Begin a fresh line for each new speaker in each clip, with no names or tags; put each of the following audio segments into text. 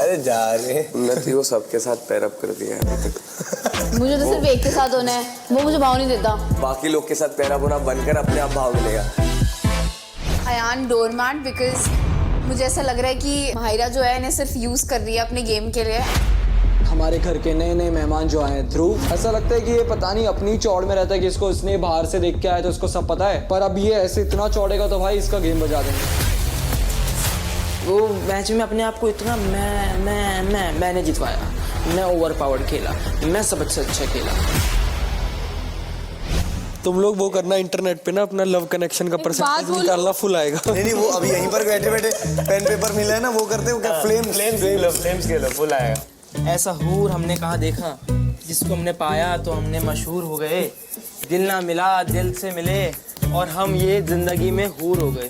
अरे जा रहे
उन्नति को सबके साथ पैर अप कर दिया है अभी तक।
मुझे तो सिर्फ एक के साथ होना है, वो मुझे भाव नहीं देता।
बाकी लोग के साथ पैर अप होना बनकर अपने आप भाव मिलेगा।
अयान डोरमैट, बिकॉज मुझे ऐसा लग रहा है कि माहिरा जो है इन्हें सिर्फ यूज कर रही है अपने गेम के लिए।
हमारे घर के नए नए मेहमान जो आए हैं थ्रू, ऐसा लगता है कि ये पता नहीं अपनी चौड़ में रहता है कि इसको इसने बाहर से देख के आया तो इसको सब पता है, पर अब ये ऐसे इतना चौड़ेगा तो भाई इसका गेम बजा देंगे।
वो मैच में अपने आप को इतना मैंने जितवाया, मैं ओवर पावर्ड खेला, मैं सबसे अच्छा खेला।
तुम लोग वो करना इंटरनेट पे ना अपना लव कनेक्शन का परसेंटेज निकालना, फुल आएगा।
नहीं वो अभी यहीं पर बैठे बैठे पेन पेपर मिला है ना, वो करते हो क्या? फ्लेम्स के लो फुल आएगा।
ऐसा हूर हमने कहाँ देखा, जिसको हमने पाया तो हमने मशहूर हो गए। दिल ना मिला दिल से मिले, और हम ये जिंदगी में हूर हो गए।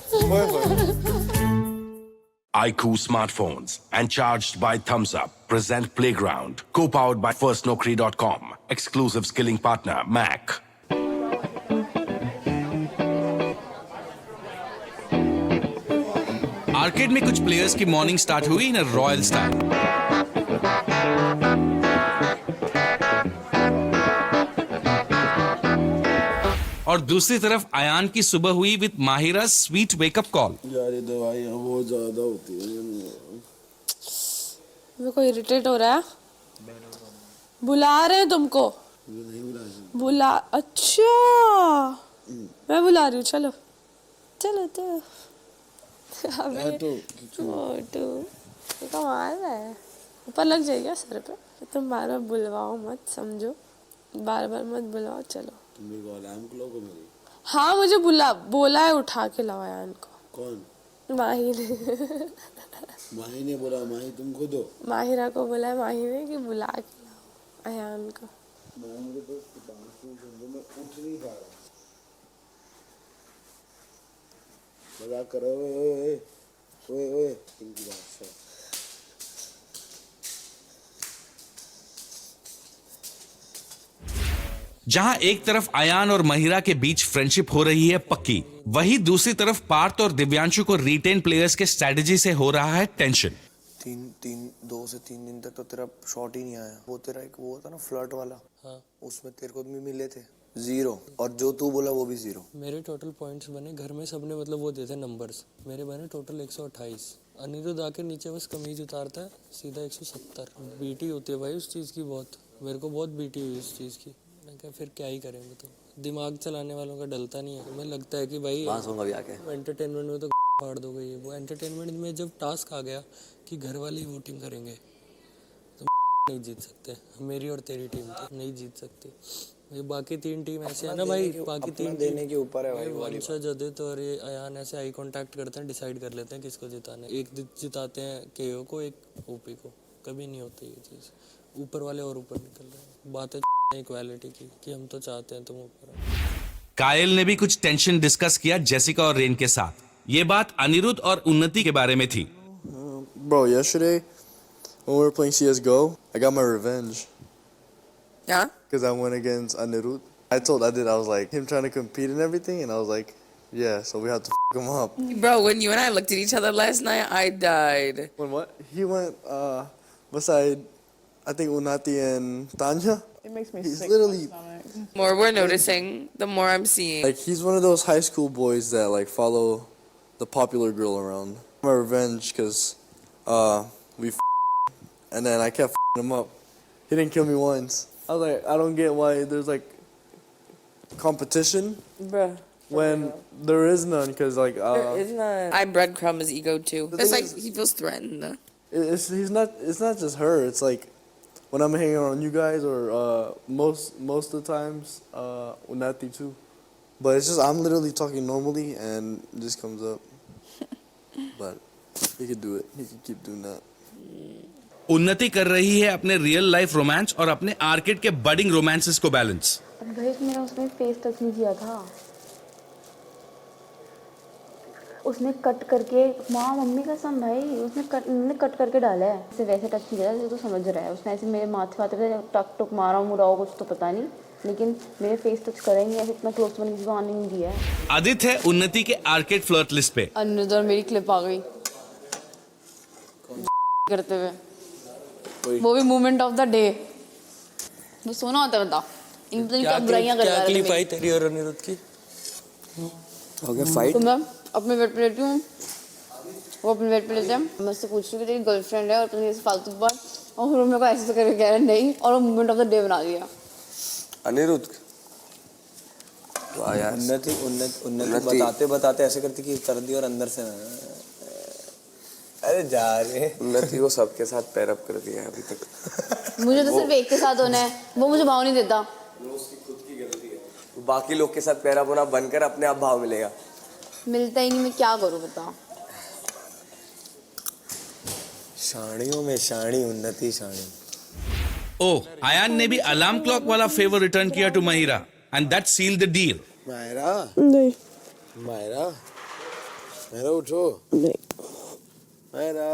iQOO smartphones and charged by Thumbs Up present Playground, co-powered by FirstNaukri.com. Exclusive skilling partner Mac.
Arcade में कुछ प्लेयर्स की मॉर्निंग स्टार्ट हुई इन रॉयल स्टाइल। और दूसरी तरफ अयान की सुबह हुई with Mahira sweet wake up call.
यार ये दवाइयाँ बहुत ज्यादा होती है,
मेरे को इरिटेट हो रहा है। बुला रहे हैं तुमको, बुला, अच्छा मैं बुला रही हूँ, चलो चलो तो कमाल है, ऊपर लग जाएगा सर पे। तुम बार बार बुलवाओ मत, समझो, बार बार मत बुलाओ। चलो हाँ मुझे बोला है उठा के लाओ अयान को।
कौन?
माही ने।
माही ने बोला? माही तुम खुद हो?
माहिरा को बोला है माही ने कि बुला के लाओ अयान को।
उठ नहीं पा रहा, मजाक कर रहे हो? ओए इनकी बात से
जहां एक तरफ अयान और महिरा के बीच फ्रेंडशिप हो रही है पक्की, वहीं दूसरी तरफ पार्थ और दिव्यांशु को रिटेन प्लेयर्स के स्ट्रेटजी से हो रहा है टेंशन।
2 से 3 दिन तक तो तेरा शॉट ही नहीं आया। वो तेरा एक वो था ना फ्लर्ट वाला, हाँ, उसमें तेरे को भी मिले थे 0, और जो तू बोला वो भी 0।
मेरे टोटल पॉइंट्स बने घर में, सबने मतलब वो देते नंबर्स, मेरे बने टोटल 128। अनिरुद्ध आके नीचे बस कमीज उतारता है, सीधा 170। बीटी होती है भाई उस चीज़ की, बहुत मेरे को बहुत बीटी हुई उस चीज़ की। मैं क्या फिर क्या ही करेंगे, तो दिमाग चलाने वालों का डलता नहीं है। तुम्हें लगता है कि भाई एंटरटेनमेंट में तो फाड़ दोगे ये वो। एंटरटेनमेंट में जब टास्क आ गया कि घर वाले वोटिंग करेंगे तो नहीं जीत सकते। मेरी और तेरी टीम तो नहीं जीत सकती। ये बाकी 3 टीम ऐसे है ना भाई, बाकी 3
देने के ऊपर है भाई।
वंशज, अदित और ये अयान ऐसे आई कांटेक्ट करते हैं, डिसाइड कर लेते हैं किसको जिताना है। एक जिताते हैं केओ को, एक ओपी को। कभी नहीं होती ये चीज़, ऊपर वाले और ऊपर निकल रहे हैं। बातें इक्वालिटी की कि हम तो चाहते हैं तुम ऊपर।
कायल ने भी कुछ टेंशन डिस्कस किया जेसिका और रेन के साथ। ये बात अनिरुद्ध और उन्नति के बारे में थी।
Bro, yesterday when we were playing CS:GO, I got my revenge.
Yeah?
Because I went against Anirudh. I told Adit, I was like, him trying to compete and everything, and I was like, yeah, so we have to f*** him up.
Bro, when you and I looked at each other last night, I died.
When what? He went beside, I think, Unati and Tanya.
It makes me
He's
sick
literally,
to my stomach.
The more we're noticing, the more I'm seeing.
like, he's one of those high school boys that, like, follow the popular girl around. My revenge, because we and then I kept him up. He didn't kill me once. I was like, I don't get why there's, like, competition
Bruh.
when there is none, because, like,
It's not. I breadcrumb his ego too.
The
It's
thing
like
is-
he feels threatened.
it's not just her. It's like when I'm hanging around you guys, or most of the times Unati too. But it's just I'm literally talking normally and it just comes up. But he could do it. He could keep doing that.
उन्नति कर रही है अपने real life romance और अपने arcade के budding romances को balance.
भाई मेरा उसने फेस टच नहीं किया था, उसने कट करके, माँ मम्मी का सम भाई, उसने कट करके डाला है। ऐसे वैसे टच नहीं किया तो समझ रहा है। उसने ऐसे मेरे माथे वाथे पे टक टक मारा मुड़ा हो कुछ तो पता नहीं, लेकिन मेरे फेस टच करेंगे ऐसे इतना क्लोज मैंने किसी को आने नहीं दिया है।
आदित्य है उन्नति के आर्केड फ्लर्ट लिस्ट पे।
अनिरुद्ध और मेरी क्लिप आ गई करते हुए। वो भी मोमेंट ऑफ द डे। वो सोना होता है, बताओ इन पता नहीं क्या बुराइयां कर रहा है।
क्या क्लिप आई तेरी और अनिरुद्ध की?
Okay fight.
तो मैं अपने बेड पे लेती हूँ, वो अपने बेड पे लेते हैं। मैं उससे पूछ रही हूँ कि तेरी गर्लफ्रेंड है और पता नहीं फालतू बात, और फिर मेरे को ऐसे तो करके कह रहा है नहीं, और वो मोमेंट ऑफ द डे बना दिया।
अनिरुद्ध वाह यार, उन्नति बताते बताते ऐसे करती कि कर दी और अंदर से ना। अरे जा रहे उन्नति को सबके साथ पैरअप कर दिया अभी तक।
मुझे तो सिर्फ एक के साथ होना है, वो मुझे भाव नहीं देता।
बाकी लोग के साथ पैरअप होना बनकर अपने आप भाव मिलेगा।
मिलता ही नहीं, मैं क्या करूँ बताओ।
शाणियों में शाणी, उन्नति शाणी।
ओह, आयान ने भी अलार्म क्लॉक वाला फेवर रिटर्न किया to Mahira and that sealed the deal.
Myra
नहीं
मायरा मायरा उठो।
नहीं,
मायरा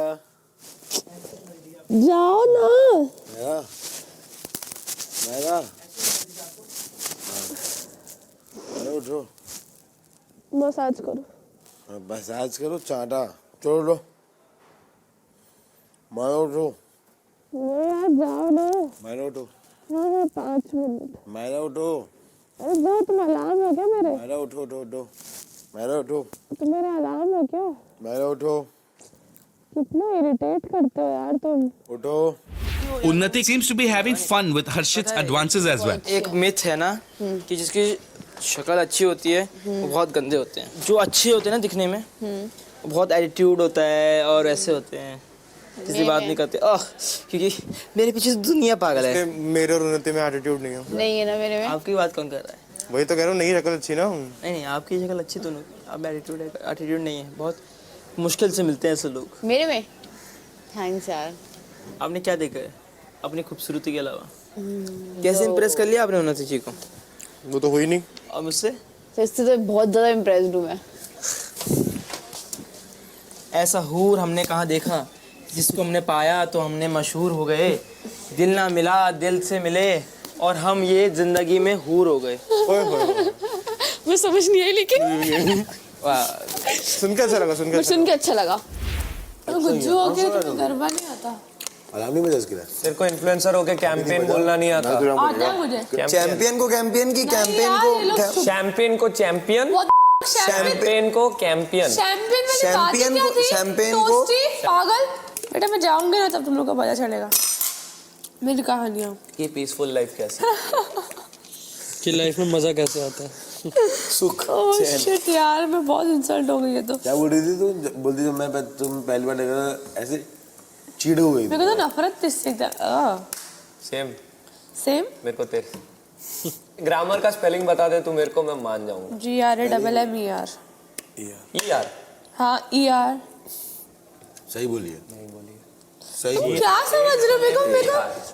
जाओ ना।
मायरा मायरा मायरा उठो।
मसाज करो।
बस आज करो चाटा छोड़ लो। मायरा उठो।
यार जाओ ना।
मायरा उठो।
हाँ 5 मिनट।
मायरा उठो।
अरे वो तुम अलार्म हो क्या मेरे?
मायरा उठो उठो उठो। मायरा उठो।
तो मेरा अलार्म हो क्या?
मायरा उठो।
कितना इरिटेट करते हो यार तुम।
उठो।
Unnati seems to be having fun with Harshit's advances as well.
एक मिथ है ना कि जिसकी शक्ल अच्छी होती है वो बहुत गंदे होते हैं। जो अच्छे होते हैं ना दिखने में, वो बहुत एटीट्यूड होता है और ऐसे होते हैं, किसी बात नहीं करते। क्योंकि मेरे पीछे दुनिया पागल है।
मेरे और उन्नति में एटीट्यूड नहीं है।
नहीं है ना मेरे में।
आपकी बात कौन कर रहा है?
वही तो कह रहा हूँ, नहीं शक्ल अच्छी ना।
नहीं, आपकी शक्ल अच्छी दोनों की। आप एटीट्यूड नहीं है। बहुत मुश्किल से मिलते हैं ऐसे लोग।
मेरे में थैंक्स यार।
आपने क्या देखा है अपनी खूबसूरती के अलावा? कैसे इम्प्रेस कर लिया आपने उन्नति जी को?
वो तो हुई नहीं।
और मुझसे?
तो इससे तो बहुत ज़्यादा इम्प्रेस्ड हूँ मैं।
ऐसा हूर हमने कहाँ देखा, जिसको हमने पाया तो हमने मशहूर हो गए। दिल ना मिला दिल से मिले, और हम ये जिंदगी में हूर हो गए।
मैं समझ नहीं आई लेकिन
सुन के अच्छा लगा,
सुन के अच्छा लगा।
तो गुज्जू हो गया तो गरबा नहीं आता।
अलार्म नहीं बजा इसके लिए।
तेरे को इन्फ्लुएंसर होके कैंपेन बोलना नहीं आता।
आता है मुझे।
चैंपियन को कैंपियन की कैंपेन को
शैंपेन को चैंपियन, शैंपेन को कैंपियन।
शैंपेन वाली बात ही क्या थी?
शैंपेन को
टोस्टी पागल। बेटा मैं जाऊंगी ना तब तुम लोग को पता चलेगा मेरी कहानियाँ।
ये पीसफुल लाइफ कैसे
कि लाइफ में मजा कैसे आता है।
सुख
ओह शिट यार, मैं बहुत इंसल्ट हो गई है। तो
क्या बोल रही थी तू? बोलती थी मैं तुम पहली बार देखा ऐसे चिढ़ हो गई।
मेरे को तो नफरत इससे
सेम
सेम।
मेरे को तेरे ग्रामर का स्पेलिंग बता दे तू मेरे को, मैं मान जाऊंगा।
GRAMMER।
यार
हाँ ER।
सही बोलिए। नहीं बोलिए सही बोलिए।
क्या समझ रहे हो? मेरे को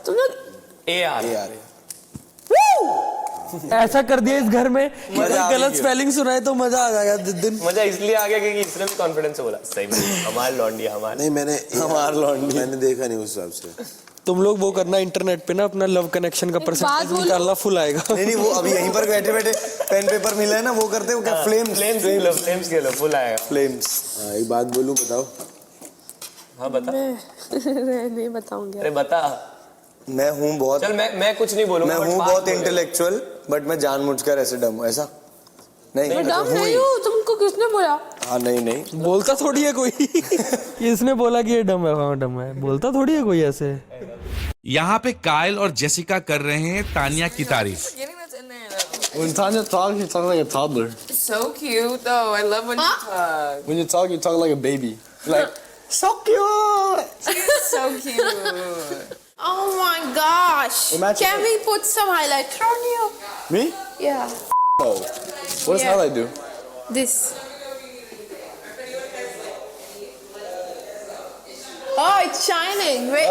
तुम लोग
AR
ऐसा कर दिया इस घर में कि कोई गलत स्पेलिंग सुनाए तो मजा आ जाएगा। दिन
मजा इसलिए आ गया क्योंकि इसने भी कॉन्फिडेंस से बोला सही में हमार लौंडी हमार।
नहीं मैंने हमार लौंडी मैंने देखा नहीं उस हिसाब से।
तुम लोग वो करना इंटरनेट पे ना, अपना लव कनेक्शन का परसेंटेज निकालना, फुल आएगा।
नहीं वो अभी यहीं पर बैठे बैठे पेन पेपर मिला है ना, वो करते हो क्या?
फ्लेम्स के लो फुल आएगा।
फ्लेम्स। एक बात बोलूं, बताओ।
हाँ बता।
नहीं बताऊंगी।
अरे बता।
मैं हूँ बहुत,
चल मैं कुछ नहीं बोलूंगा।
मैं हूँ बहुत इंटेलेक्चुअल, बट मैं जानबूझकर ऐसे डम हूँ, ऐसा नहीं।
मैं डम नहीं हूँ। तुमको किसने बोला?
हाँ नहीं
बोलता थोड़ी है कोई। इसने बोला कि ये डम है। हाँ डम है, बोलता थोड़ी है कोई ऐसे।
यहाँ पे कायल और जेसिका कर रहे हैं तानिया की तारीफ।
When Tanya talks, you talk like a toddler.
So cute though. I love when you talk.
When you talk like a baby. Like, so cute!
She's so cute. Oh my gosh.
Imagine
Can we put some highlighter on you?
Me?
Yeah.
Oh. What does
Yeah.
highlight do?
This. Oh, it's shining. Wait.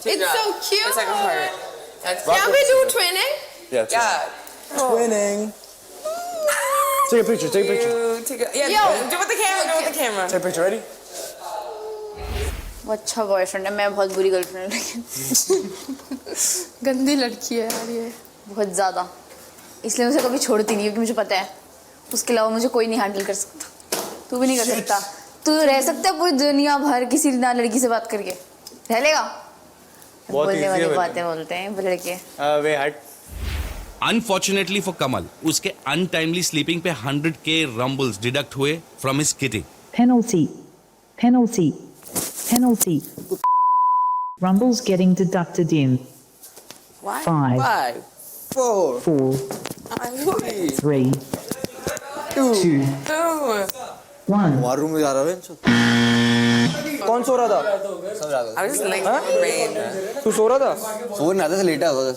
It's so cute.
It's like a heart. That's
Can we do twinning?
Yeah.
yeah.
Twinning.
Take a picture. Take a picture.
You take a, yeah.
Yo.
Do it with the camera. Do it with the camera.
Take a picture. Ready?
वो अच्छा boyfriend है, मैं बहुत बुरी girlfriend लेकिन
गंदी लड़की है यार ये
बहुत ज़्यादा, इसलिए मुझे कभी छोड़ती नहीं क्योंकि मुझे पता है उसके अलावा मुझे कोई नहीं हैंडल कर सकता। तू भी नहीं कर सकता। तू रह सकता है पूरी दुनिया भर किसी ना लड़की से बात करके, रह लेगा? बोलने वाली बातें बोलते हैं लड़के।
वे हट।
अनफॉर्चुनेटली फॉर कमल, उसके अनटाइमली स्लीपिंग पे 100K रंबल्स डिडक्ट हुए from his kiting.
Penalty. Penalty. Penalty. Rumbles getting deducted in. 5, 4, 3, 2, 1.
Room में जा रहा है।
कौन सो रहा था?
I was just like, rain.
तू सो रहा था?
सो नहीं आता था, लेटा होगा।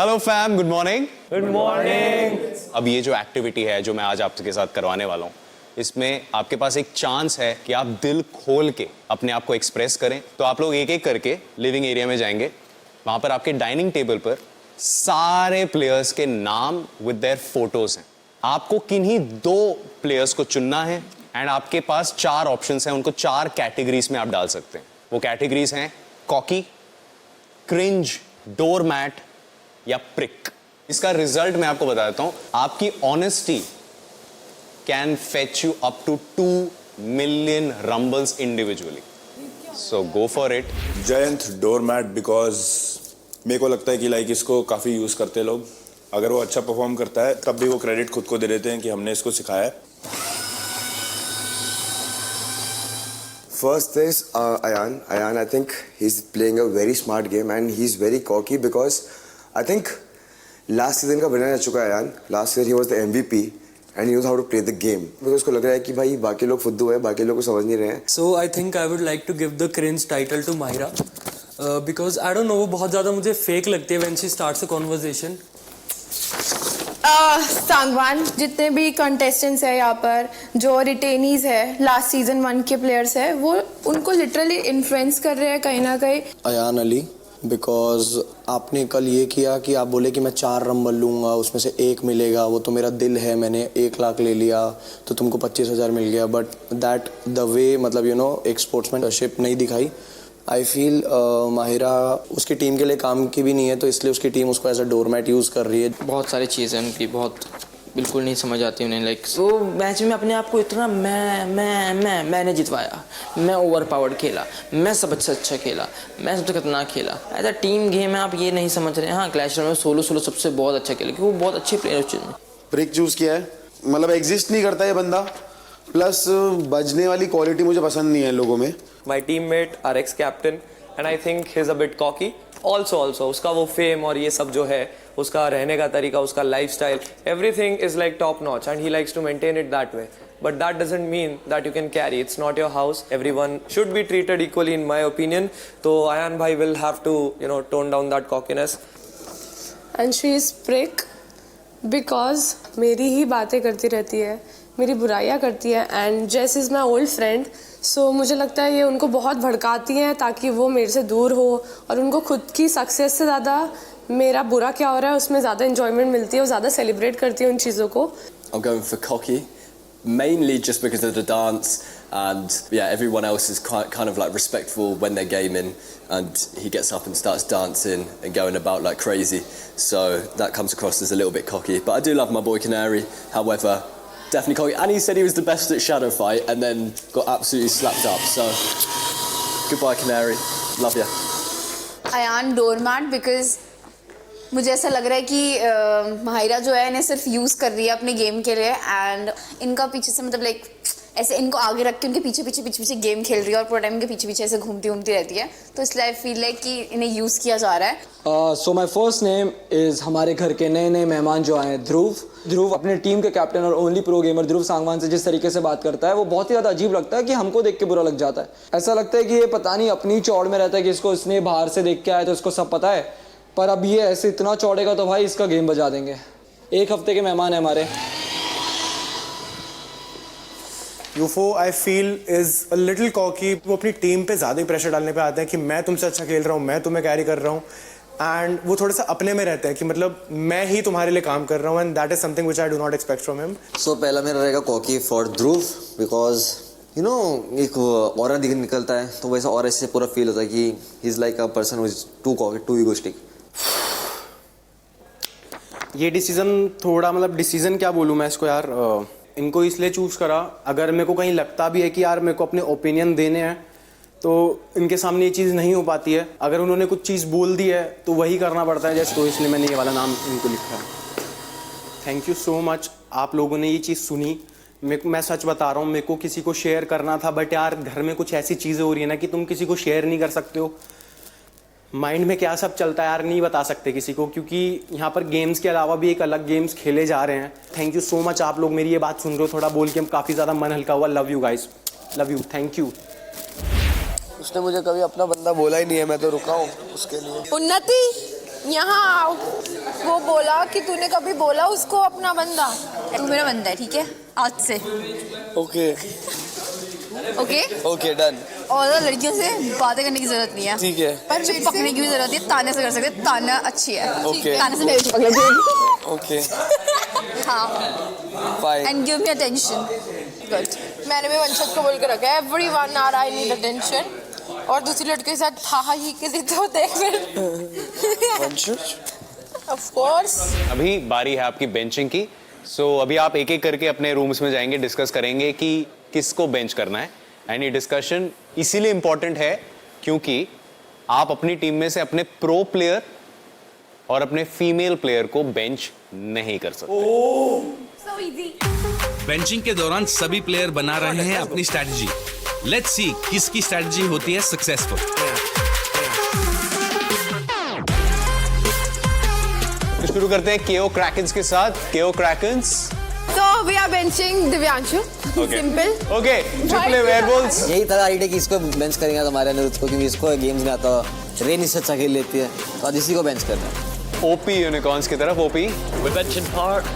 Hello fam, good morning. Good morning. अब ये जो एक्टिविटी है जो मैं आज आपके साथ करवाने वाला हूँ, इसमें आपके पास एक चांस है कि आप दिल खोल के अपने आप को एक्सप्रेस करें। तो आप लोग एक एक करके लिविंग एरिया में जाएंगे, वहां पर आपके डाइनिंग टेबल पर सारे प्लेयर्स के नाम विद देयर फोटोज हैं। आपको किन्हीं 2 प्लेयर्स को चुनना है एंड आपके पास 4 ऑप्शंस हैं, उनको 4 कैटेगरीज में आप डाल सकते हैं। वो कैटेगरीज हैं कॉकी, क्रिंज, डोरमैट या प्रिक। इसका रिजल्ट मैं आपको बता देता हूं। आपकी honesty can fetch you up to 2 million rumbles individually, so go for it.
Jayant doormat, because मेरे को लगता है कि लाइक इसको काफ़ी यूज़ करते हैं लोग। अगर वो अच्छा परफॉर्म करता है तब भी वो क्रेडिट खुद को दे देते हैं कि हमने इसको सिखाया है।
First is Ayan. Ayan, I think he's playing a very smart game and he's very cocky because I think last season का winner रह चुका है Ayan. Last year he was the MVP and he knows how to play the game. Because उसको लग रहा है कि भाई बाकी लोग फुद्दू है, बाकी लोग को समझ नहीं रहे हैं।
So I think I would like to give the cringe title to Mahira because I don't know, वो बहुत ज़्यादा मुझे fake लगती है when she starts a conversation.
Sangwan, जितने भी कंटेस्टेंट्स है यहाँ पर, जो रिटेनीज है लास्ट सीजन 1 के प्लेयर्स है, वो उनको लिटरली इन्फ्लुएंस कर रहे हैं कहीं ना कहीं।
अयान अली, बिकॉज आपने कल ये किया कि आप बोले कि मैं 4 रंबल लूँगा, उसमें से 1 मिलेगा, वो तो मेरा दिल है, मैंने 1 लाख ले लिया तो तुमको 25,000 मिल गया। बट दैट द वे, मतलब यू नो, एक स्पोर्ट्समैनशिप नहीं दिखाई। आई फील माहिरा उसकी टीम के लिए काम की भी नहीं है, तो इसलिए उसकी टीम उसको एज अ डोरमैट यूज़ कर रही है।
बहुत सारी चीज़ें उनकी बहुत बिल्कुल नहीं समझ आती उन्हें। लाइक वो मैच में अपने आप को इतना मैंने जितवाया, मैं ओवर पावर्ड खेला, मैं सबसे अच्छा खेला, मैं सबसे खतरनाक खेला। एज अ टीम गेम में आप ये नहीं समझ रहे हैं। हाँ, क्लैश में सोलो सबसे बहुत अच्छा खेला क्योंकि वो बहुत अच्छे प्लेयर हैं।
ब्रेक चूज किया है, मतलब एग्जिस्ट नहीं करता ये बंदा, प्लस बजने वाली क्वालिटी मुझे पसंद नहीं है लोगों में।
My teammate, our ex-captain, and I think he's a bit cocky. Also, उसका वो फेम और ये सब जो है, उसका रहने का तरीका, उसका lifestyle, everything is like top notch, and he likes to maintain it that way. But that doesn't mean that you can carry. It's not your house. Everyone should be treated equally, in my opinion. So Ayan bhai will have to, tone down that cockiness.
And she is prick because मेरी ही बातें करती रहती है, मेरी बुराइयाँ करती है, and जैसे इज़ माई ओल्ड फ्रेंड, सो मुझे लगता है ये उनको बहुत भड़काती हैं ताकि वो मेरे से दूर हो, और उनको खुद की सक्सेस से ज़्यादा मेरा बुरा क्या हो रहा है उसमें ज़्यादा इन्जॉयमेंट मिलती है, वो ज़्यादा सेलिब्रेट करती है उन चीज़ों को।
I'm going for cocky, mainly just because of the dance, and yeah, everyone else is kind of like respectful when they're gaming, and he gets up and starts dancing and going about like crazy, so that comes across as a little bit cocky. But I do love my boy Canary, however, definitely cocky, and he said he was the best at shadow fight and then got absolutely slapped up, so goodbye Canary, love ya.
Ayan doormat, because मुझे ऐसा लग रहा है कि माहिरा जो है इन्हें सिर्फ यूज़ कर रही है अपने गेम के लिए, एंड इनका पीछे से मतलब लाइक ऐसे इनको आगे रख के उनके पीछे गेम खेल रही है और पूरा टाइम उनके पीछे ऐसे घूमती रहती है, तो इसलिए आई फील लाइक कि इन्हें यूज़ किया जा रहा है।
सो माई फर्स्ट नेम इज़, हमारे घर के नए मेहमान जो आए हैं, ध्रुव अपने टीम के कैप्टन और ओनली प्रो गेमर ध्रुव सांगवान से जिस तरीके से बात करता है वो बहुत ही ज़्यादा अजीब लगता है कि हमको देख के बुरा लग जाता है। ऐसा लगता है कि ये पता नहीं अपनी चौड़ में रहता है कि इसने बाहर से देख के आया तो इसको सब पता है, पर अब ये ऐसे इतना चौड़ेगा तो भाई इसका गेम बजा देंगे। 1 हफ्ते के मेहमान है हमारे।
UFO I feel is a little cocky. वो अपनी टीम पे ज़्यादा ही प्रेशर डालने पे आते हैं कि मैं तुमसे अच्छा खेल रहा हूँ, मैं तुम्हें कैरी कर रहा हूँ, एंड वो थोड़ा सा अपने में रहते हैं कि मतलब मैं ही तुम्हारे लिए काम कर रहा हूँ, and that is something which I do not expect from him.
So पहला मेरा रहेगा cocky for Dhruv, because you know एक ऑरा निकलता है, तो वैसा ऑरा से पूरा फील होता है कि he is like a person who is too cocky, too egoistic.
ये डिसीजन थोड़ा, मतलब डिसीजन क्या बोलूँ मैं इसको यार,
इनको इसलिए चूज़ करा, अगर मेरे को कहीं लगता भी है कि यार मेरे को अपने ओपिनियन देने हैं तो इनके सामने ये चीज़ नहीं हो पाती है। अगर उन्होंने कुछ चीज़ बोल दी है तो वही करना पड़ता है, जैसे तो इसलिए मैंने ये वाला नाम इनको लिखा है। थैंक यू सो मच, आप लोगों ने ये चीज़ सुनी। मैं सच बता रहा हूँ, मेरे को किसी को शेयर करना था, बट यार घर में कुछ ऐसी चीज़ें हो रही है ना कि तुम किसी को शेयर नहीं कर सकते हो। माइंड में क्या सब चलता है यार नहीं बता सकते किसी को, क्योंकि यहाँ पर गेम्स के अलावा भी एक अलग गेम्स खेले जा रहे हैं। थैंक यू सो मच, आप लोग मेरी ये बात सुन रहे हो, थोड़ा बोल के हम काफ़ी ज़्यादा मन हल्का हुआ। Love you guys, love you, thank you.
उसने मुझे कभी अपना बंदा बोला ही नहीं है, मैं तो रुका हूँ उसके लिए।
उन्नति यहाँ आओ, वो बोला कि तूने कभी बोला उसको अपना बंदा।
तू मेरा बंदा है, ठीक है, आज से।
Okay
okay
okay done.
और लड़कियों से बातें करने की जरूरत नहीं है,
ठीक है।
पर जो पकड़ने की भी जरूरत है, ताने से कर सकते हैं, ताना अच्छी है।
Okay.
ताने से मैं भी पकड़ लेती
ओके
हाँ,
fine.
And give me attention. Good.
मैंने भी वंशज को बोल के रखा है, everyone are I need attention. और दूसरी लड़के के साथ हा ही के देते होते हैं फिर। Of course.
अभी बारी है आपकी बेंचिंग की। सो अभी आप एक एक करके अपने रूम्स में जाएंगे, डिस्कस करेंगे कि किसको बेंच करना है। एंड ये डिस्कशन इसीलिए इंपॉर्टेंट है क्योंकि आप अपनी टीम में से अपने प्रो प्लेयर और अपने फीमेल प्लेयर को बेंच नहीं कर सकते।
बेंचिंग के दौरान सभी प्लेयर बना रहे हैं अपनी स्ट्रैटेजी। लेट्स सी किसकी स्ट्रैटेजी होती है सक्सेसफुल।
शुरू करते हैं केओ क्रैकन्स के साथ। केओ क्रैकन्स।
So we are benching Divyanshu. Simple.
Okay. Triple A Werewolves.
यही तरह आइडिया कि इसको बेंच करेंगे हमारे अनिरुद्ध को, क्योंकि इसको गेम्स में आता है, रेन इससे अच्छा खेल लेती है, तो आज इसी को बेंच करना है।
ओपी यूनिकॉर्न्स की तरफ। OP.
We're benching Park.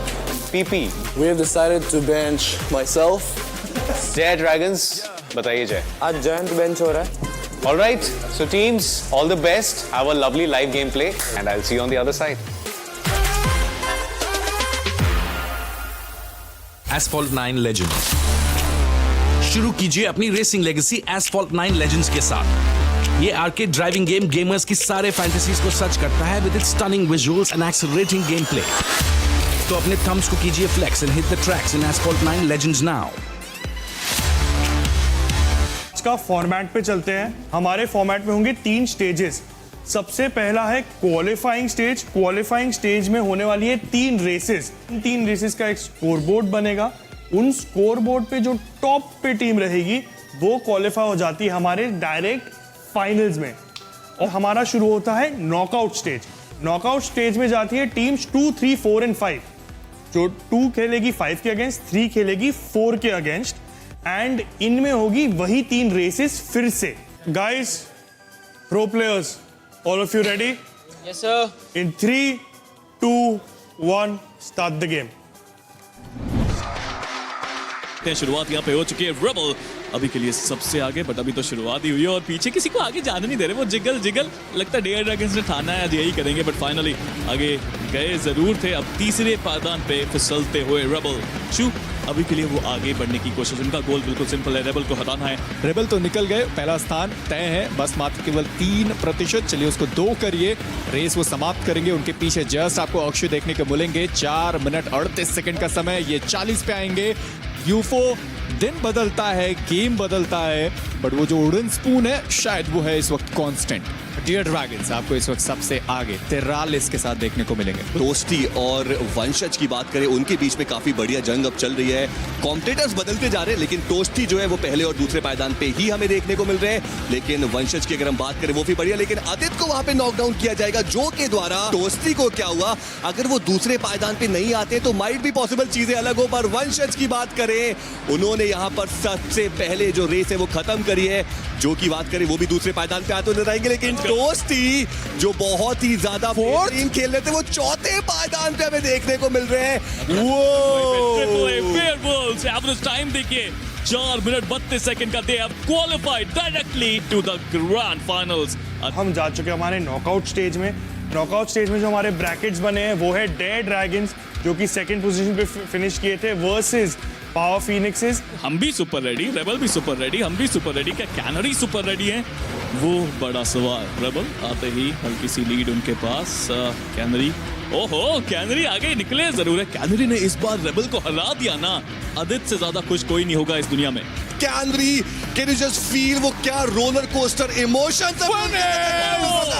PP.
We have decided to bench myself.
जय ड्रैगन्स। बताइए जय।
आज जयंत बेंच हो रहा है।
All right. So teams, all the best. Have a lovely live gameplay, and I'll see you on the other side.
Asphalt 9 Legends। शुरू कीजिए अपनी रेसिंग लेगेसी Asphalt 9 Legends के साथ। ये आर्केड ड्राइविंग गेम गेमर्स की सारे फैंटेसीज को सच करता है with its stunning visuals and accelerating game play. तो अपने थम्स को कीजिए flex and hit the tracks in Asphalt 9 Legends now.
इसका फॉर्मेट पे चलते हैं। हमारे फॉर्मेट में होंगे 3 स्टेजेस। सबसे पहला है क्वालिफाइंग स्टेज। क्वालिफाइंग स्टेज में होने वाली है 3 रेसेस। 3 रेसेस का एक स्कोर बोर्ड बनेगा। उन स्कोर बोर्ड पे जो टॉप पे टीम रहेगी वो क्वालिफाई हो जाती है हमारे डायरेक्ट फाइनल्स में। और हमारा शुरू होता है नॉकआउट स्टेज। नॉकआउट स्टेज में जाती है टीम्स 2, 3, 4 एंड 5। जो 2 खेलेगी 5 के अगेंस्ट, 3 खेलेगी 4 के अगेंस्ट, एंड इनमें होगी वही 3 रेसेस फिर से। Guys, pro players, all of you ready?
Yes sir.
In 3, 2, 1, start the game.
शुरुआत यहाँ पे हो चुकी है। रेबल अभी के लिए सबसे आगे, बट अभी तो शुरुआत ही हुई है और पीछे किसी को आगे जाने नहीं दे रहे। वो जिगल जिगल लगता है डेयर ड्रैगन्स ने ठाना है आज यही करेंगे, बट फाइनली आगे गए जरूर थे। अब तीसरे पायदान पे फिसलते हुए रेबल शू अभी के लिए वो आगे बढ़ने की कोशिश। उनका गोल बिल्कुल सिंपल है, रेबल को हटाना है।
रेबल तो निकल गए, पहला स्थान तय है, बस मात्र केवल 3%। चलिए उसको 2 करिए, रेस वो समाप्त करेंगे। उनके पीछे जस्ट आपको अक्षय देखने को मिलेंगे। 4 मिनट 38 सेकंड का समय, ये 40 पे आएंगे। यूफो दिन बदलता है, गेम बदलता है, बट वो जो वुडन स्पून है शायद वो है इस वक्त कांस्टेंट। डियर ड्रैगन्स आपको इस वक्त सबसे आगे 43 के साथ देखने को मिलेंगे।
टोस्टी और वंशज की बात करें, उनके बीच में काफी बढ़िया जंग अब चल रही है। कॉम्पिटिटर्स बदलते जा रहे हैं, लेकिन टोस्टी जो है वो पहले और दूसरे पायदान पे ही हमें देखने को मिल रहे हैं। लेकिन वंशज की अगर हम बात करें वो भी बढ़िया, लेकिन आदित्य को वहां पे नॉकडाउन किया जाएगा, जो के द्वारा टोस्टी को क्या हुआ, अगर वो दूसरे पायदान पे नहीं आते तो माइट भी पॉसिबल चीजें अलग हो। पर वंशज की बात करें, उन्होंने यहाँ पर सबसे पहले जो रेस है वो खत्म करी है। जो की बात करें वो भी दूसरे पायदान पे आते नजर आएंगे, लेकिन टोस्टी जो बहुत ही ज्यादा बेहतरीन खेल रहे थे वो चौथे पायदान पे हमें देखने को मिल रहे हैं।
एवरेज टाइम देखिए 4 मिनट 32 सेकंड का। They have qualified directly to the grand finals.
हम जा चुके हैं हमारे नॉकआउट स्टेज में। नॉकआउट स्टेज में जो हमारे ब्रैकेट्स बने हैं वो है डेयर ड्रैगन्स, जो कि 2nd पोजीशन पे फिनिश किए थे, वर्सेस पावर फीनिक्सेस।
हम भी सुपर रेडी, रेबल भी सुपर रेडी, हम भी सुपर रेडी। क्या कैनरी सुपर रेडी है? वो बड़ा सवाल। रेबल आते ही हल्की सी लीड उनके पास। कैनरी ओहो कैनरी आगे निकले जरूर है। कैनरी ने इस बार रेबल को हरा दिया ना। आदित्य से ज्यादा खुश कोई नहीं होगा इस दुनिया में।
Canary, can you just feel वो क्या roller coaster emotions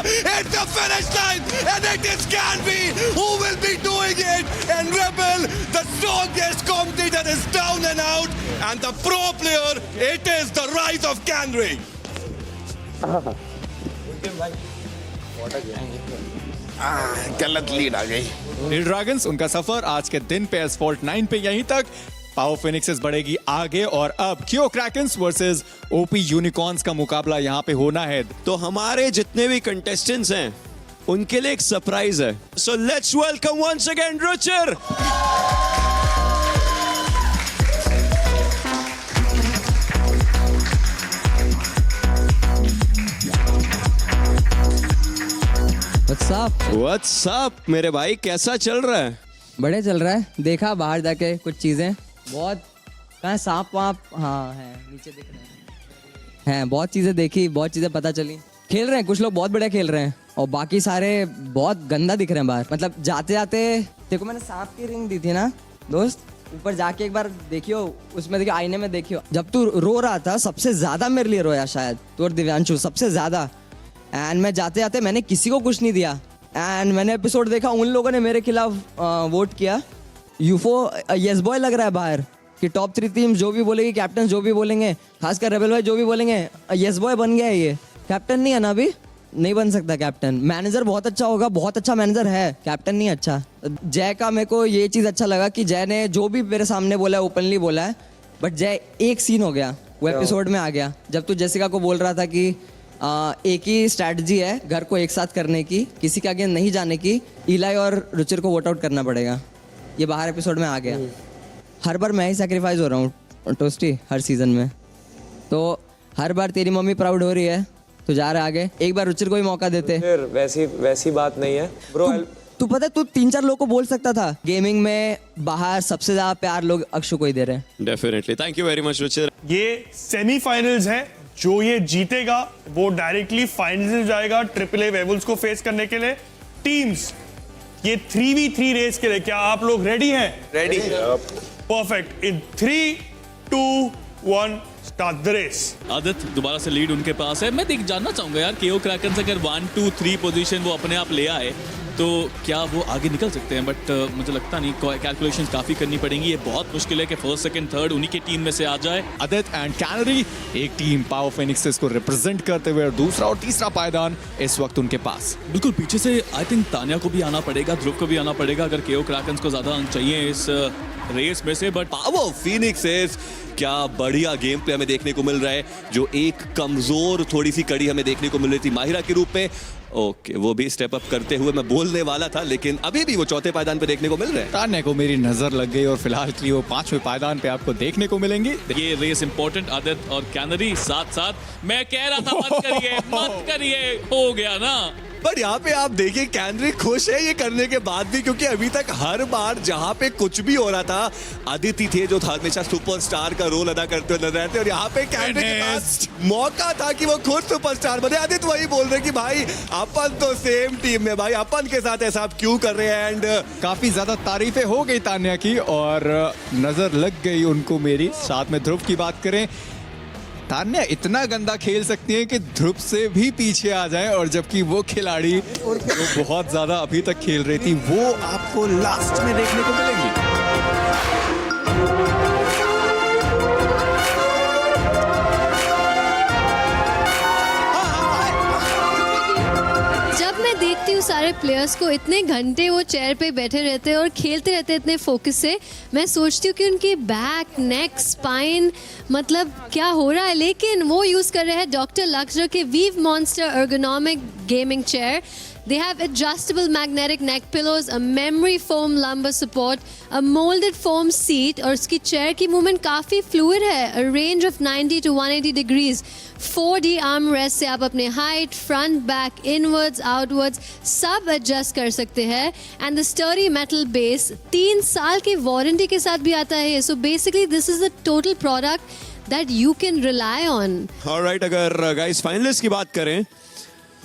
It's the finish line and it is Canby who will be doing it, and Rebel, the strongest competitor, is down and out, and the pro player, it is the rise of Canry.
गलत lead आ गई। नील dragons उनका सफर आज के दिन पे asphalt 9 पे यहीं तक। पावर फिनिक्सेस बढ़ेगी आगे और अब क्यो क्रैकन्स वर्सेस ओपी यूनिकॉर्न्स का मुकाबला यहाँ पे होना है।
तो हमारे जितने भी कंटेस्टेंट्स हैं उनके लिए एक सरप्राइज है। So let's welcome once again Ruchir.
What's up मेरे भाई, कैसा चल रहा है?
बढ़िया चल रहा है। देखा बाहर जाके कुछ चीजें, बहुत कहाँ सांप वाप हाँ है नीचे दिख रहे हैं, बहुत चीजें देखी, बहुत चीजें पता चली। खेल रहे हैं कुछ लोग, बहुत बढ़िया खेल रहे हैं और बाकी सारे बहुत गंदा दिख रहे हैं बाहर। मतलब जाते जाते देखो, मैंने सांप की रिंग दी थी ना दोस्त, ऊपर जाके एक बार देखियो, उसमें देखियो आईने में देखियो, जब तू रो रहा था सबसे ज्यादा मेरे लिए रोया शायद तू और दिव्यांशु, सबसे ज्यादा। एंड मैं जाते जाते मैंने किसी को कुछ नहीं दिया। एंड मैंने एपिसोड देखा, उन लोगों ने मेरे खिलाफ वोट किया। यूफो यस बॉय लग रहा है बाहर कि टॉप 3 टीम जो भी बोलेगी, कैप्टन जो भी बोलेंगे, खासकर रेबल भाई जो भी बोलेंगे, यस बॉय बन गया है। ये कैप्टन नहीं है ना, अभी नहीं बन सकता कैप्टन। मैनेजर बहुत अच्छा होगा, बहुत अच्छा मैनेजर है, कैप्टन नहीं अच्छा। जय का मेरे को ये चीज़ अच्छा लगा कि जय ने जो भी मेरे सामने बोला है ओपनली बोला है, बट जय एक सीन हो गया, वो एपिसोड में आ गया जब तू जेसिका को बोल रहा था कि एक ही स्ट्रैटेजी है घर को एक साथ करने की, किसी के आगे नहीं जाने की, इलाई और रुचिर को वोट आउट करना पड़ेगा। ये बाहर एपिसोड में आ गया। हर बार मैं ही सैक्रिफाइस हो रहा हूँ टोस्टी, हर सीजन में। तो हर बार तेरी मम्मी प्राउड हो रही है, तो जा रहा आगे, एक बार रुचिर को ही मौका देते।
फिर वैसी बात नहीं है ब्रो।
तू पता है तू 3-4 लोगों को बोल सकता था गेमिंग में बाहर सबसे ज्यादा प्यार लोग अक्षु को ही दे रहे हैं।
Definitely, thank you very much Ruchir.
ये सेमीफाइनल्स है, जो ये जीतेगा वो डायरेक्टली फाइनल्स में जाएगा AAA वेवल्स को फेस करने के लिए। टीम्स, ये 3v3 रेस के लिए क्या आप लोग रेडी हैं?
Ready.
Perfect. In 3, 2, 1 start the race.
Aditya दोबारा से लीड उनके पास है। मैं जानना चाहूंगा यार, केओ क्रैकन्स अगर 1, 2, 3 पोजीशन वो अपने आप ले आए तो क्या वो आगे निकल सकते हैं? बट मुझे लगता नहीं, कैलकुलेशंस काफी करनी पड़ेंगी। ये बहुत मुश्किल है कि फर्स्ट, सेकंड, थर्ड उन्हीं की टीम में से आ जाए।
आदित्य एंड कैनरी एक टीम पावर फिनिक्सेस को रिप्रेजेंट करते हुए, और दूसरा और तीसरा पायदान इस वक्त उनके पास।
बिल्कुल पीछे से आई थिंक तान्या को भी आना पड़ेगा, ध्रुव को भी आना पड़ेगा अगर केओ क्रैकन्स को ज्यादा अंक चाहिए इस रेस में से। बट
पावर फिनिक्सेस, क्या बढ़िया गेम प्ले हमें देखने को मिल रहा है। जो एक कमजोर थोड़ी सी कड़ी हमें देखने को मिल रही थी माहिरा के रूप में, ओके वो भी स्टेप अप करते हुए मैं बोलने वाला था, लेकिन अभी भी वो चौथे पायदान पे देखने को मिल रहे हैं।
तान्या को मेरी नजर लग गई और फिलहाल के लिए वो 5वें पायदान पे आपको देखने को मिलेंगे।
ये रेस इंपॉर्टेंट, आदित्य और कैनरी साथ साथ। मैं कह रहा था मत करिए, हो गया ना।
पर यहाँ पे आप देखिए कैनरी खुश है ये करने के बाद भी, क्योंकि अभी तक हर बार जहाँ पे कुछ भी हो रहा था, आदित्य थे जो हमेशा सुपरस्टार का रोल अदा करते हुए नजर आते थे, और यहाँ पे कैनरी के पास मौका था कि वो खुद सुपरस्टार बने। आदित्य वही बोल रहे कि भाई अपन तो सेम टीम में, भाई अपन के साथ ऐसा आप क्यों कर रहे हैं। एंड
काफी ज्यादा तारीफें हो गई तान्या की और नजर लग गई उनको मेरी। साथ में ध्रुव की बात करें, तान्या इतना गंदा खेल सकती है कि ध्रुव से भी पीछे आ जाए, और जबकि वो खिलाड़ी जो बहुत ज्यादा अभी तक खेल रही थी वो आपको लास्ट में देखने को मिलेंगी।
देखती हूँ सारे प्लेयर्स को इतने घंटे वो चेयर पे बैठे रहते हैं और खेलते रहते हैं इतने फोकस से, मैं सोचती हूँ कि उनकी बैक, नेक, स्पाइन मतलब क्या हो रहा है। लेकिन वो यूज़ कर रहे हैं डॉक्टर लक्सर के weave monster ergonomic gaming chair. They have adjustable magnetic neck pillows, a memory foam lumbar support, a molded foam seat और उसकी चेयर की मूवमेंट काफ़ी फ्लूइड है, a range of 90 to 180 degrees. 4D arm rest से आप अपने height, front, back, inwards, outwards सब adjust कर सकते हैं। And the sturdy metal base 3 साल की वारंटी के साथ भी आता है। So basically this is the total product that you can rely on.
Alright, अगर गाइस फाइनलिस्ट की बात करें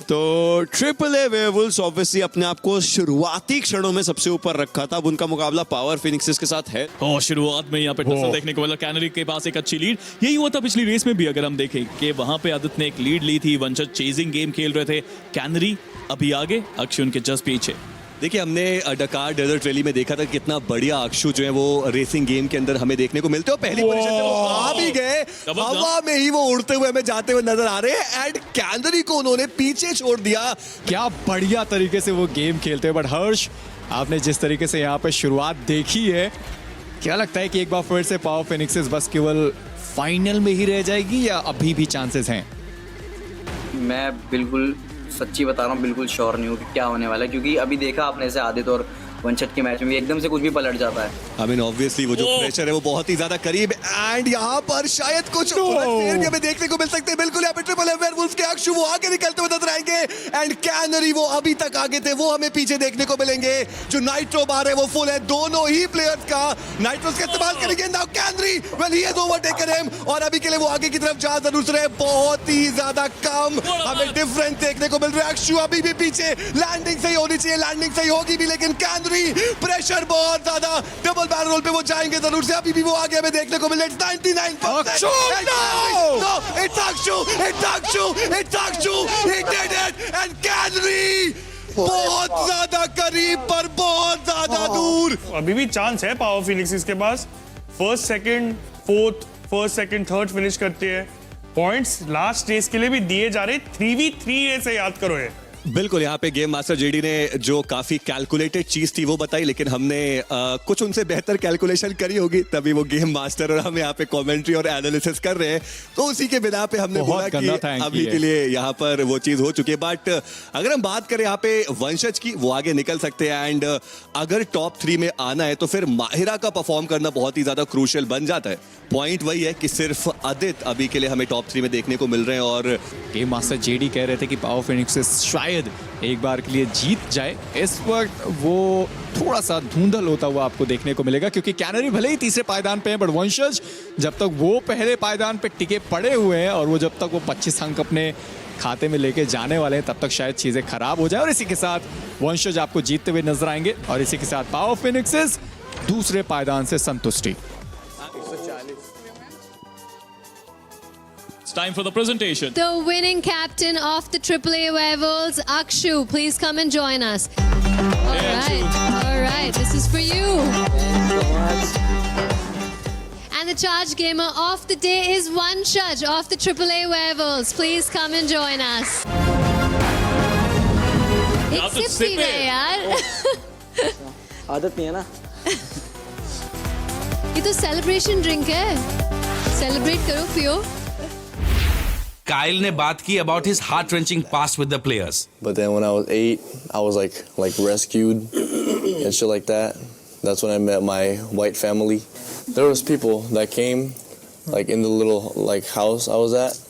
तो ट्रिपल ए वेयरवुल्व्स ऑब्वियसली अपने आप को शुरुआती क्षणों में सबसे ऊपर रखा था। अब उनका मुकाबला पावर फिनिक्सेस के साथ है।
और शुरुआत में यहाँ पे टसल देखने को मिला, कैनरी के पास एक अच्छी लीड। यही हुआ था पिछली रेस में भी, अगर हम देखें कि वहां पे आदित्य ने एक लीड ली थी, वंशज चेजिंग गेम खेल रहे थे, कैनरी अभी आगे, अक्षु उनके जस्ट पीछे।
देखिए हमने डकार डेजर्ट रैली में देखा था कितना बढ़िया अक्षु जो है वो रेसिंग गेम के अंदर हमें देखने को मिलते हो। पहली पोजीशन पे वो आ भी गए, हवा में ही वो उड़ते हुए हमें जाते हुए नजर आ रहे हैं एंड कैनरी को उन्होंने पीछे छोड़ दिया।
क्या बढ़िया तरीके से वो गेम खेलते हैं। बट हर्ष, आपने जिस तरीके से यहाँ पे शुरुआत देखी है, क्या लगता है कि एक बार फिर से पावर फिनिक्सेस बस केवल फाइनल में ही रह जाएगी या अभी भी चांसेस हैं?
मैं बिल्कुल सच्ची बता रहा हूँ, बिल्कुल श्योर नहीं हूँ कि क्या होने वाला है, क्योंकि अभी देखा आपने ऐसे आदित्य और वंशज के मैच में एकदम से कुछ भी पलट जाता है।
I mean, obviously वो जो प्रेशर है वो बहुत ही ज्यादा करीब एंड यहाँ पर शायद कुछ उलटफेर भी हमें देखने को मिल सकते हैं। बिल्कुल यहाँ पे ट्रिपल ए वेयरवुल्व्स के अक्षु वो आगे निकलते हुए नजर आएंगे एंड कैनरी वो अभी तक आगे थे, वो हमें पीछे देखने को मिलेंगे। जो नाइट्रो बार है वो फुल है, दोनों ही प्लेयर्स का नाइट्रोस का इस्तेमाल करेंगे। Now canary well he has overtaken him और अभी के लिए वो आगे की तरफ जा जरूर रहे, बहुत ही ज्यादा कम हमें डिफरेंस देखने को मिल रहा है। अक्षु अभी भी पीछे, लैंडिंग सही होनी चाहिए, लैंडिंग सही होगी भी, लेकिन कैनरी प्रेशर बहुत ज्यादा, डबल बैरल रोल पे वो जाएंगे जरूर से। अभी भी वो आगे हमें देखने को मिले 99%। No, it's Akshu, it's Akshu, it's Akshu, he did it and canary बहुत ज्यादा करीब पर बहुत ज्यादा दूर।
अभी भी चांस है पावर फिनिक्सेस के पास, first second fourth, first second third finish करते हैं। पॉइंट्स लास्ट रेस के लिए भी दिए जा रहे, 3v3 रेस है, याद करो ये।
बिल्कुल, यहाँ पे गेम मास्टर जेडी ने जो काफी कैलकुलेटेड चीज थी वो बताई, लेकिन हमने कुछ उनसे बेहतर कैलकुलेशन करी होगी, तभी वो गेम मास्टर और हम यहाँ पे कमेंट्री और एनालिसिस कर रहे हैं। तो उसी के बिना पे हमने बोला कि अभी के लिए यहाँ पर वो चीज हो चुकी है। बट अगर हम बात करें यहाँ पे वंशज की, वो आगे निकल सकते हैं एंड अगर टॉप 3 में आना है तो फिर माहिरा का परफॉर्म करना बहुत ही ज्यादा क्रूशियल बन जाता है। पॉइंट वही है कि सिर्फ आदित्य अभी के लिए हमें टॉप 3 में देखने को मिल रहे हैं और
गेम मास्टर जेडी कह रहे थे कि पावर फिनिक्सेस शायद एक बार के लिए जीत जाए। इस वक्त वो थोड़ा सा धुंधल होता हुआ आपको देखने को मिलेगा, क्योंकि कैनरी भले ही तीसरे पायदान पे है, बट वंशज जब तक वो पहले पायदान पे टिके पड़े हुए हैं और वो जब तक वो 25 अंक अपने खाते में लेके जाने वाले हैं, तब तक शायद चीजें खराब हो जाए और इसी के साथ वंशज आपको जीतते हुए नजर आएंगे और इसी के साथ पावर फिनिक्सेस दूसरे पायदान से संतुष्टि।
It's time for the presentation.
The winning captain of the AAA Werewolves, Akshu, please come and join us. All right, this is for you. And the charge gamer of the day is Vanshaj of the AAA Werewolves. Please come and join us. एक SIP पीना है यार।
आदत नहीं है ना।
ये तो सेलिब्रेशन ड्रिंक है, सेलिब्रेट करो, पियो।
काइल ने बात की about his heart-wrenching past with the players.
But then when I was 8, I was like rescued and shit like that. That's when I met my white family. There was people that came like in the little like house I was at.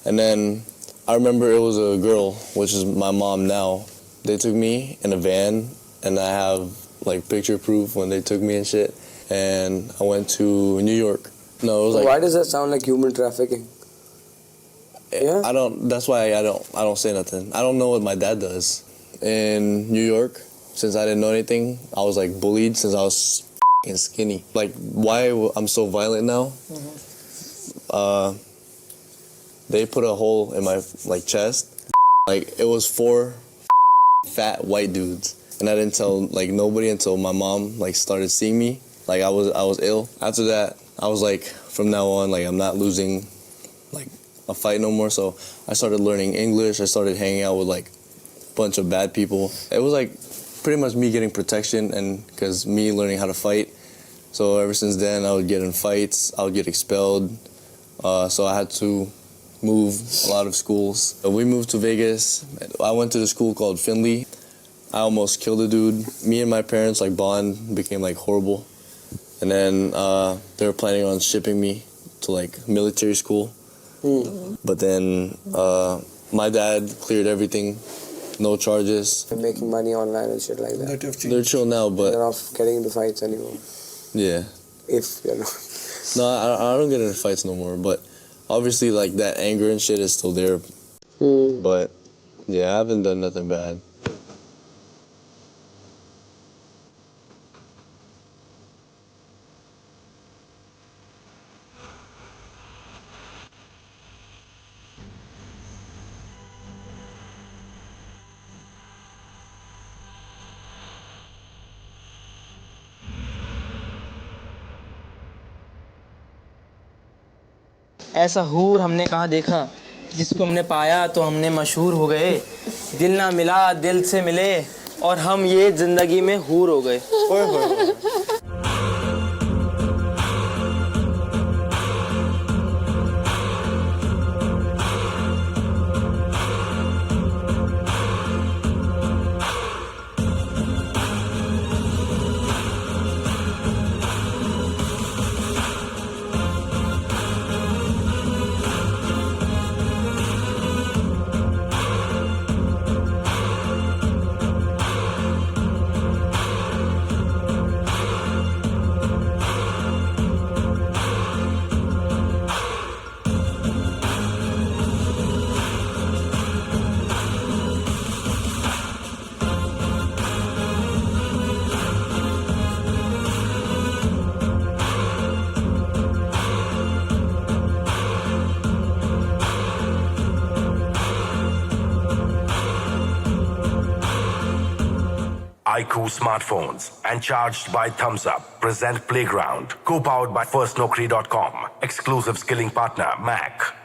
And then I remember it was a girl, which is my mom now. They took me in a van and I have like picture proof when they took me and shit. And I went to New York. No, it was like,
why does that sound like human trafficking?
Yeah. That's why I don't say nothing. I don't know what my dad does. In New York, since I didn't know anything, I was like bullied since I was skinny. Like why I'm so violent now? They put a hole in my like chest. Like it was 4 fat white dudes, and I didn't tell like nobody until my mom like started seeing me. Like I was ill. After that, I was like, from now on, like I'm not losing like a fight no more. So I started learning English. I started hanging out with like a bunch of bad people. It was like pretty much me getting protection and because me learning how to fight. So ever since then, I would get in fights. I would get expelled. So I had to move a lot of schools. We moved to Vegas. I went to the school called Finley. I almost killed a dude. Me and my parents like bond became like horrible. And then they were planning on shipping me to like military school. But then my dad cleared everything, no charges.
They're making money online and shit like that.
They're chill now, but
they're not getting into fights anymore.
Yeah.
If you're not.
No, I don't get into fights no more. But obviously, like that anger and shit is still there. But
Yeah, I haven't done nothing bad.
ऐसा हूर हमने कहाँ देखा, जिसको हमने पाया तो हमने मशहूर हो गए। दिल ना मिला दिल से मिले, और हम ये जिंदगी में हूर हो गए।
iQOO smartphones and charged by Thumbs Up present Playground, co-powered by FirstNokri.com. Exclusive skilling partner Mac.